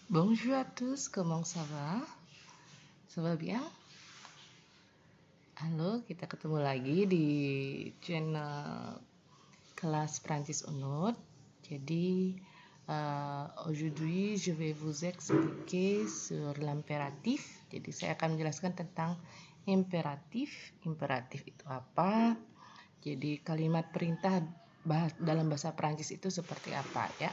Bonjour à tous, comment ça va? Ça va bien? Halo, kita ketemu lagi di channel kelas Prancis Unut. Jadi, aujourd'hui je vais vous expliquer sur l'impératif. Jadi saya akan menjelaskan tentang imperatif. Imperatif itu apa? Jadi kalimat perintah dalam bahasa Prancis itu seperti apa ya?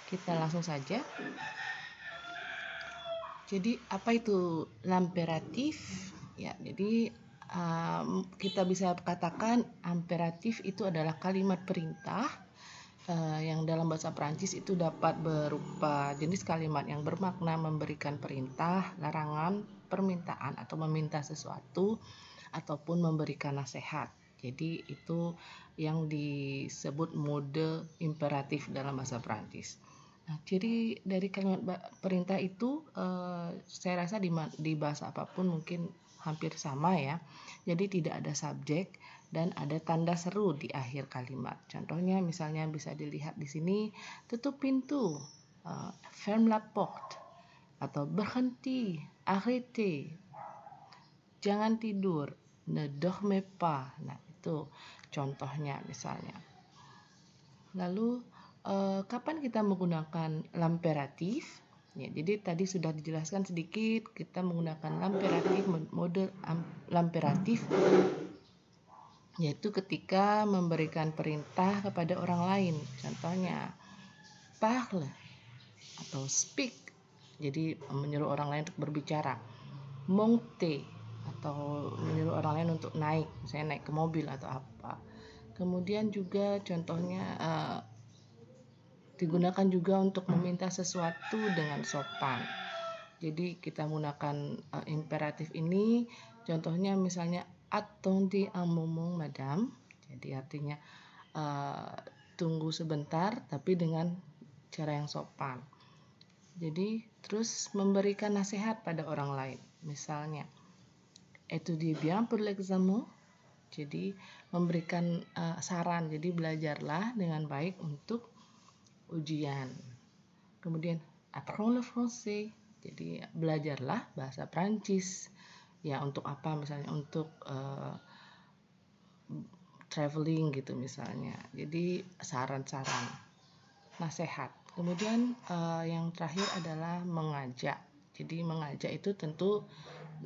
Kita langsung saja. Jadi apa itu l'impératif? Ya, jadi kita bisa katakan imperatif itu adalah kalimat perintah yang dalam bahasa Prancis itu dapat berupa jenis kalimat yang bermakna memberikan perintah, larangan, permintaan atau meminta sesuatu ataupun memberikan nasihat. Jadi itu yang disebut mode imperatif dalam bahasa Prancis. Nah, jadi dari kalimat perintah itu saya rasa di bahasa apapun mungkin hampir sama ya. Jadi tidak ada subjek dan ada tanda seru di akhir kalimat. Contohnya misalnya bisa dilihat di sini, tutup pintu, ferme la porte, atau berhenti, arrêtez, jangan tidur, ne dormez pas. Nah, itu contohnya misalnya. Lalu kapan kita menggunakan l'impératif? Ya, jadi tadi sudah dijelaskan sedikit, kita menggunakan l'impératif, mode l'impératif yaitu ketika memberikan perintah kepada orang lain. Contohnya, parle atau speak, jadi menyuruh orang lain untuk berbicara. Monter atau menyuruh orang lain untuk naik, misalnya naik ke mobil atau apa. Kemudian juga contohnya digunakan juga untuk meminta sesuatu dengan sopan. Jadi kita menggunakan imperatif ini, contohnya misalnya attendez un moment madame. Jadi artinya tunggu sebentar tapi dengan cara yang sopan. Jadi terus memberikan nasihat pada orang lain. Misalnya, étudiez bien pour l'examen. Jadi memberikan saran, jadi belajarlah dengan baik untuk ujian. Kemudian apprends le français. Jadi belajarlah bahasa Prancis. Ya, untuk apa? Misalnya untuk traveling gitu misalnya. Jadi saran-saran, nasihat. Kemudian yang terakhir adalah mengajak. Jadi mengajak itu tentu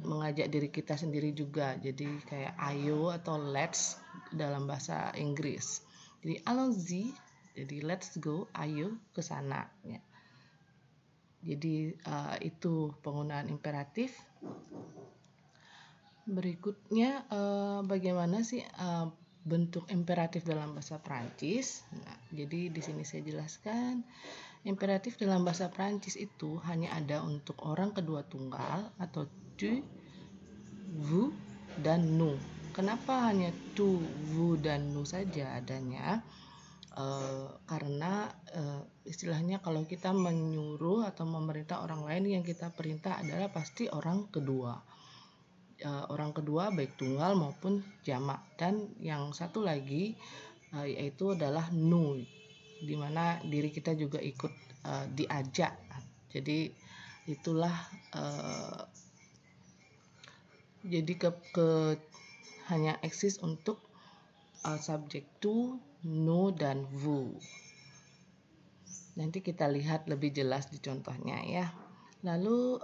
mengajak diri kita sendiri juga. Jadi kayak ayo atau let's dalam bahasa Inggris. Jadi allons-y, jadi let's go, ayo ke sana ya. Jadi itu penggunaan imperatif. Berikutnya bagaimana sih bentuk imperatif dalam bahasa Prancis? Nah, jadi di sini saya jelaskan imperatif dalam bahasa Prancis itu hanya ada untuk orang kedua tunggal atau tu, vous, dan nous. Kenapa hanya tu, vous, dan nous saja adanya? Karena istilahnya kalau kita menyuruh atau memerintah orang lain, yang kita perintah adalah pasti orang kedua. Orang kedua baik tunggal maupun jamak. Dan yang satu lagi yaitu adalah nous, di mana diri kita juga ikut diajak. Jadi itulah jadi hanya eksis untuk subjek tu, nous, dan vous. Nanti kita lihat lebih jelas di contohnya ya. Lalu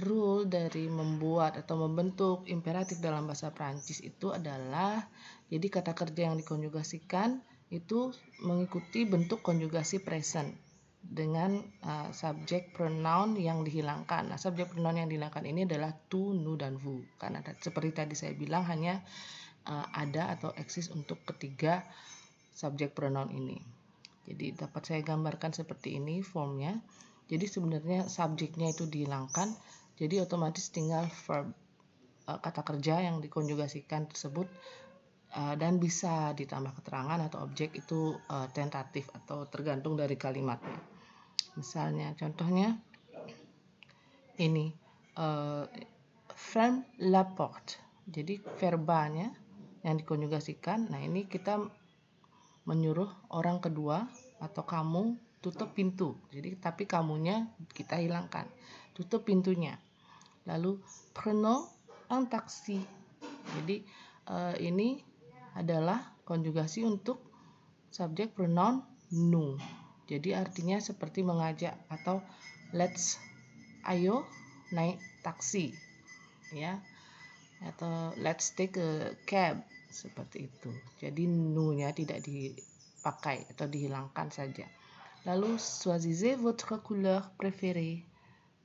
rule dari membuat atau membentuk imperatif dalam bahasa Prancis itu adalah, jadi kata kerja yang dikonjugasikan itu mengikuti bentuk konjugasi present dengan subjek pronoun yang dihilangkan. Nah, subjek pronoun yang dihilangkan ini adalah tu, nous, dan vous. Karena seperti tadi saya bilang hanya ada atau eksis untuk ketiga subjek pronoun ini. Jadi dapat saya gambarkan seperti ini formnya. Jadi sebenarnya subjeknya itu dihilangkan, jadi otomatis tinggal verb, kata kerja yang dikonjugasikan tersebut, dan bisa ditambah keterangan atau objek itu tentatif atau tergantung dari kalimatnya. Misalnya contohnya ini, ferme la porte. Jadi verbanya yang dikonjugasikan, nah ini kita menyuruh orang kedua atau kamu tutup pintu. Jadi tapi kamunya kita hilangkan. Tutup pintunya. Lalu prenons un taxi. Jadi ini adalah konjugasi untuk subjek pronoun nous. Jadi artinya seperti mengajak atau ayo naik taksi, ya, atau let's take a cab, seperti itu. Jadi nous-nya tidak dipakai atau dihilangkan saja. Lalu choisissez votre couleur préférée.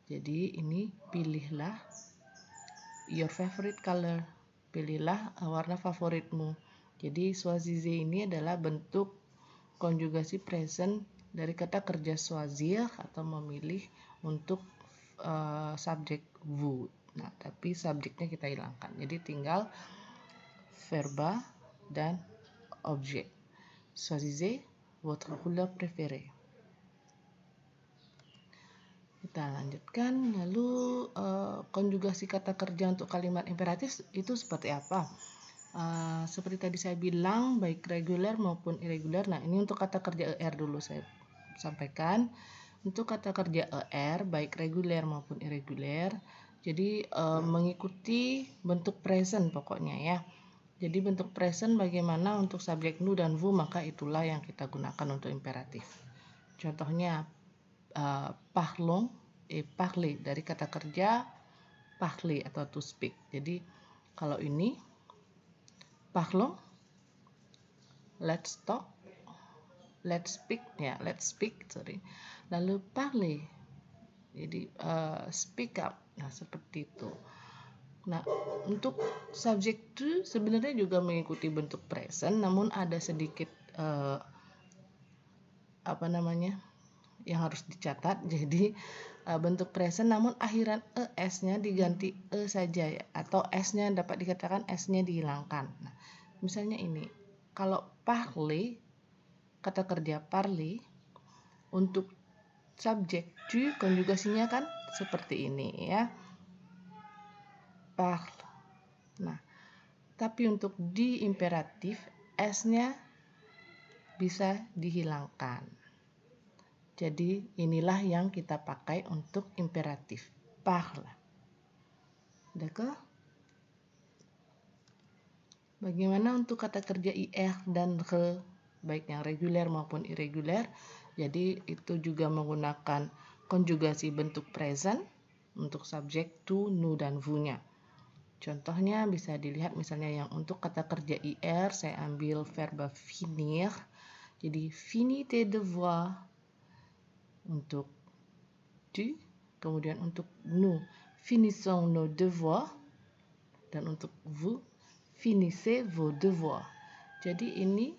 Jadi ini pilihlah your favorite color, pilihlah warna favoritmu. Jadi choisissez ini adalah bentuk konjugasi present dari kata kerja choisir atau memilih untuk subjek vous. Nah, tapi subjeknya kita hilangkan. Jadi tinggal verba dan objek. Choisissez votre couleur préférée. Kita lanjutkan. Lalu konjugasi kata kerja untuk kalimat imperatif itu seperti apa? Seperti tadi saya bilang, baik reguler maupun irregular. Nah, ini untuk kata kerja ER dulu saya sampaikan. Untuk kata kerja ER, baik reguler maupun irregular, jadi mengikuti bentuk present pokoknya ya. Jadi bentuk present bagaimana untuk subjek nous dan vous, maka itulah yang kita gunakan untuk imperatif. Contohnya parlons et parler, dari kata kerja parler atau to speak. Jadi kalau ini parlons, let's talk, let's speak, sorry. Lalu parler, jadi speak up. Nah, seperti itu. Nah, untuk subjek to sebenarnya juga mengikuti bentuk present, namun ada sedikit yang harus dicatat. Jadi bentuk present namun akhiran es-nya diganti saja ya, atau s-nya dapat dikatakan s-nya dihilangkan. Nah, misalnya ini, kalau parler, kata kerja parler, untuk subjek to konjugasinya kan seperti ini ya, parle. Nah, tapi untuk di imperatif s-nya bisa dihilangkan. Jadi inilah yang kita pakai untuk imperatif, parle. D'accord? Bagaimana untuk kata kerja ir dan re, baik yang reguler maupun irregular? Jadi itu juga menggunakan konjugasi bentuk present untuk subjek to, nous dan vous-nya. Contohnya bisa dilihat misalnya yang untuk kata kerja ir saya ambil verba finir. Jadi finis tes devoirs untuk tu, kemudian untuk nous finissons nos devoirs, dan untuk vous finissez vos devoirs. Jadi ini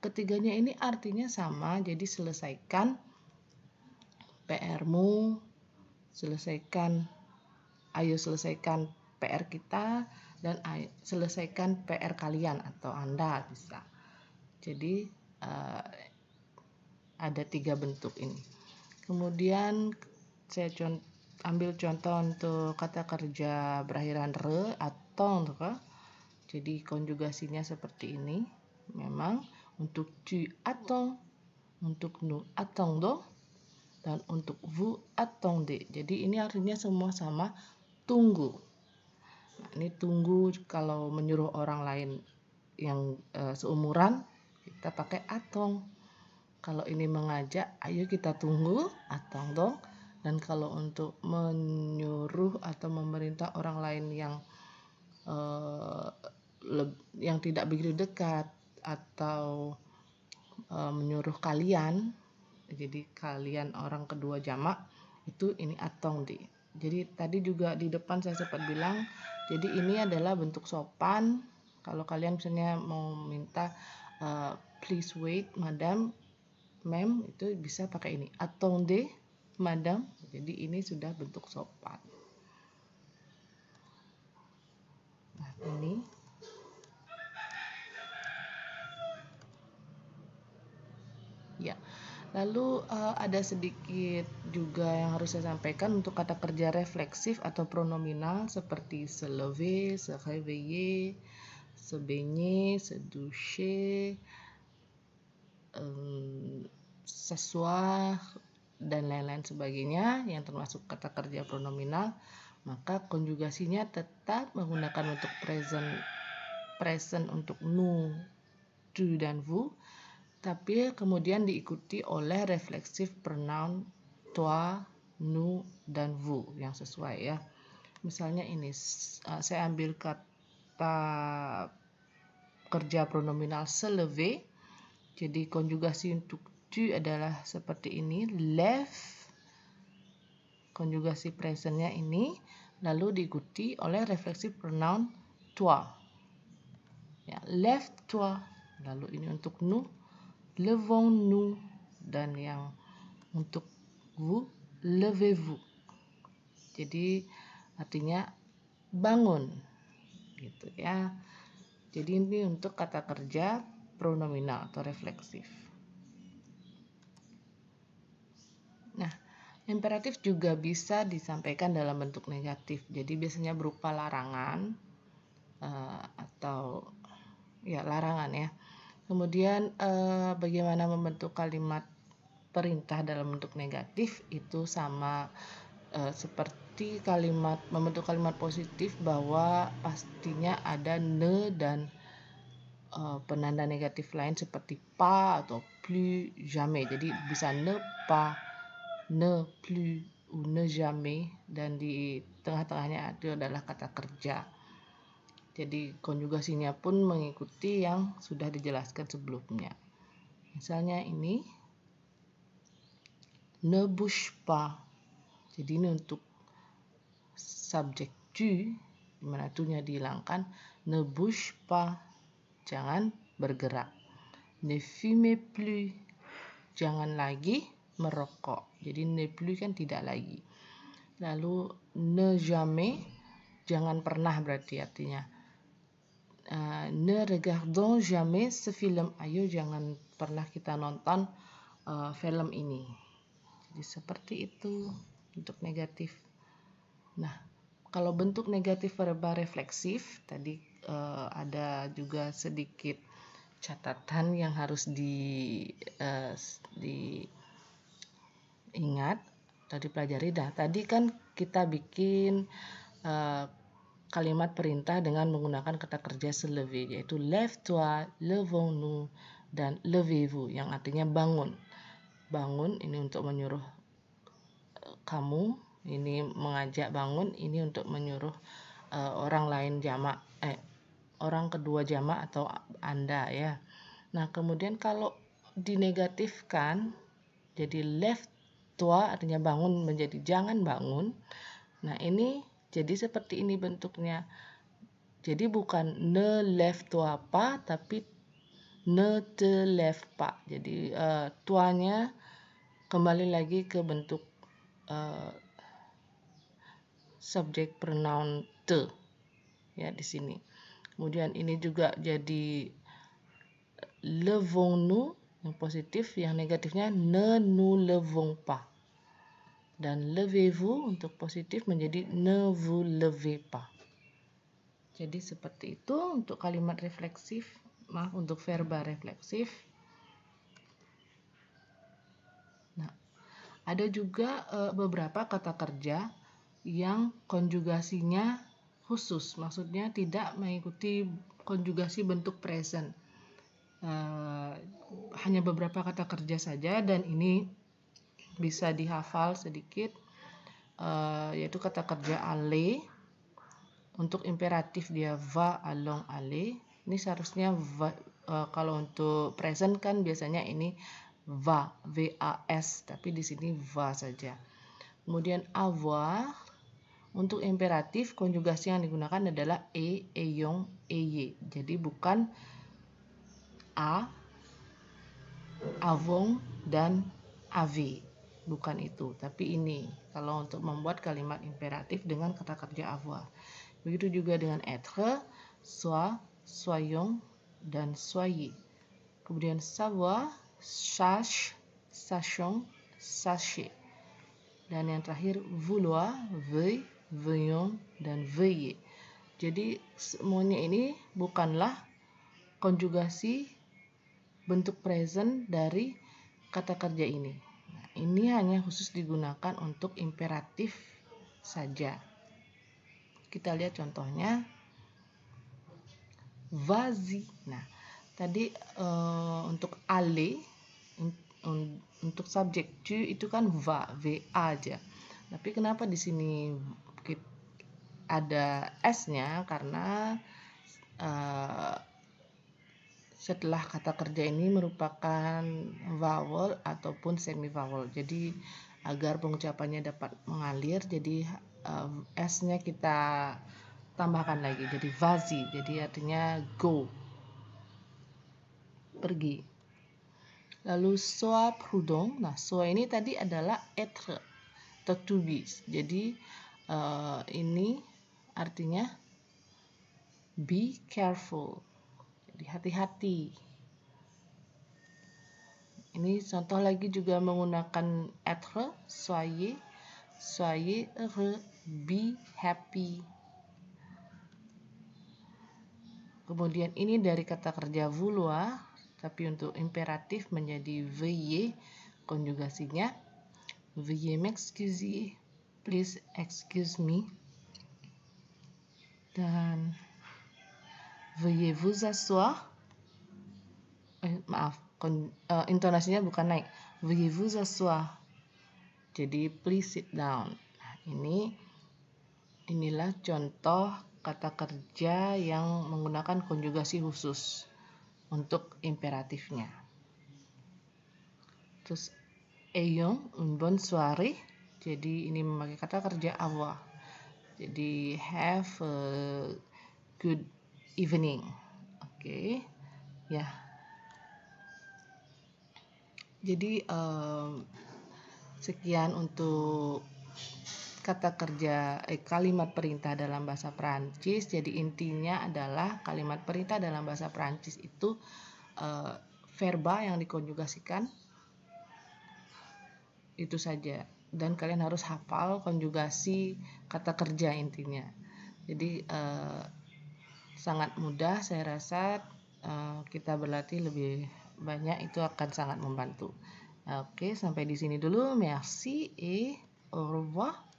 ketiganya ini artinya sama, jadi selesaikan PR-mu, ayo selesaikan PR kita, dan selesaikan PR kalian atau Anda bisa. Jadi ada 3 bentuk ini. Kemudian saya ambil contoh untuk kata kerja berakhiran re atau jadi konjugasinya seperti ini. Memang untuk tu attends, untuk nous attendons, dan untuk vous attendez. Jadi ini artinya semua sama, tunggu. Nah, ini tunggu kalau menyuruh orang lain yang seumuran kita pakai attends. Kalau ini mengajak, ayo kita tunggu, attendons. Dan kalau untuk menyuruh atau memerintah orang lain yang tidak begitu dekat atau menyuruh kalian, jadi kalian orang kedua jamak, itu ini attendez. Jadi tadi juga di depan saya sempat bilang, jadi ini adalah bentuk sopan. Kalau kalian misalnya mau minta please wait madam, ma'am, itu bisa pakai ini, attendez madam. Jadi ini sudah bentuk sopan. Nah, ini ya. Lalu ada sedikit juga yang harus saya sampaikan untuk kata kerja refleksif atau pronominal seperti se lever, se réveiller, se baigner, se doucher, sesuai dan lain-lain sebagainya yang termasuk kata kerja pronominal, maka konjugasinya tetap menggunakan untuk present untuk nous, tu dan vous, tapi kemudian diikuti oleh reflexive pronoun toi, nous dan vous yang sesuai ya. Misalnya ini saya ambil kata kerja pronominal se lever. Jadi konjugasi untuk tu adalah seperti ini, lève, konjugasi presentnya ini, lalu diikuti oleh reflexive pronoun toi. Ya, lève-toi. Lalu ini untuk nous, levons-nous, dan yang untuk vous, levez-vous. Jadi artinya bangun, gitu ya. Jadi ini untuk kata kerja pronominal atau refleksif. Nah, imperatif juga bisa disampaikan dalam bentuk negatif. Jadi biasanya berupa larangan atau ya larangan ya. Kemudian bagaimana membentuk kalimat perintah dalam bentuk negatif itu sama seperti membentuk kalimat positif, bahwa pastinya ada ne dan penanda negatif lain seperti pas atau plus, jamais. Jadi bisa ne pas, ne plus, ou ne jamais, dan di tengah-tengahnya itu adalah kata kerja. Jadi konjugasinya pun mengikuti yang sudah dijelaskan sebelumnya. Misalnya ini, ne bouge pas. Jadi ini untuk subjek tu, dimana tu-nya dihilangkan, ne bouge pas, jangan bergerak. Ne fumez plus, jangan lagi merokok. Jadi ne plus kan tidak lagi. Lalu ne jamais, jangan pernah berarti artinya. Ne regardons jamais ce film, ayo jangan pernah kita nonton film ini. Jadi seperti itu untuk negatif. Nah, kalau bentuk negatif verbal refleksif tadi ada juga sedikit catatan yang harus diingat atau dipelajari. Nah, tadi kan kita bikin kalimat perintah dengan menggunakan kata kerja se lever, yaitu lève-toi, levons-nous, dan levez-vous yang artinya bangun. Bangun ini untuk menyuruh kamu, ini mengajak bangun, ini untuk menyuruh orang lain jamak, orang kedua jamak atau Anda ya. Nah, kemudian kalau dinegatifkan jadi lève-toi artinya bangun menjadi jangan bangun. Nah, ini jadi seperti ini bentuknya. Jadi bukan ne lève-toi pas, tapi ne te lève pas. Jadi tuanya kembali lagi ke bentuk subjek pronoun te ya di sini. Kemudian ini juga jadi levons-nous yang positif, yang negatifnya ne nous levons pas. Dan levez-vous untuk positif menjadi ne vous levez pas. Jadi seperti itu untuk kalimat refleksif, untuk verbal refleksif. Nah, ada juga beberapa kata kerja yang konjugasinya khusus, maksudnya tidak mengikuti konjugasi bentuk present. Hanya beberapa kata kerja saja, dan ini bisa dihafal sedikit, yaitu kata kerja aller. Untuk imperatif dia va, allons, aller. Ini seharusnya va, kalau untuk present kan biasanya ini va, vas, tapi di sini va saja. Kemudian avoir. Untuk imperatif konjugasi yang digunakan adalah ayons, ayez. Jadi bukan a, avons, dan avez. Bukan itu, tapi ini. Kalau untuk membuat kalimat imperatif dengan kata kerja avoir. Begitu juga dengan être, sois, soyons, dan soyez. Kemudian savoir, sache, sachons, sachez. Dan yang terakhir vouloir, veuille, veuillons, dan veuillez. Jadi semuanya ini bukanlah konjugasi bentuk present dari kata kerja ini. Nah, ini hanya khusus digunakan untuk imperatif saja. Kita lihat contohnya. Vas-y. Nah, tadi untuk aller untuk subjek tu itu kan va aja. Tapi kenapa di sini ada s-nya? Karena setelah kata kerja ini merupakan vowel ataupun semi vowel. Jadi agar pengucapannya dapat mengalir, jadi s-nya kita tambahkan lagi jadi vas-y. Jadi artinya go, pergi. Lalu sois prudent. Nah, sois ini tadi adalah être atau to be. Jadi ini artinya be careful. Jadi hati-hati. Ini contoh lagi juga menggunakan être, soyez heureux, be happy. Kemudian ini dari kata kerja vouloir, tapi untuk imperatif menjadi veuillez, konjugasinya veuillez m'excuser, please excuse me, dan veuillez vous asseoir, intonasinya bukan naik, veuillez vous asseoir, jadi please sit down. Nah, inilah contoh kata kerja yang menggunakan konjugasi khusus untuk imperatifnya. Terus ayons une bonne soirée. Jadi ini memakai kata kerja avoir. Jadi have a good evening. Oke. Ya. Jadi sekian untuk kata kerja kalimat perintah dalam bahasa Perancis. Jadi intinya adalah kalimat perintah dalam bahasa Perancis itu verba yang dikonjugasikan, itu saja. Dan kalian harus hafal konjugasi kata kerja intinya. Jadi sangat mudah, saya rasa kita berlatih lebih banyak itu akan sangat membantu. Oke, sampai di sini dulu. Merci et au revoir.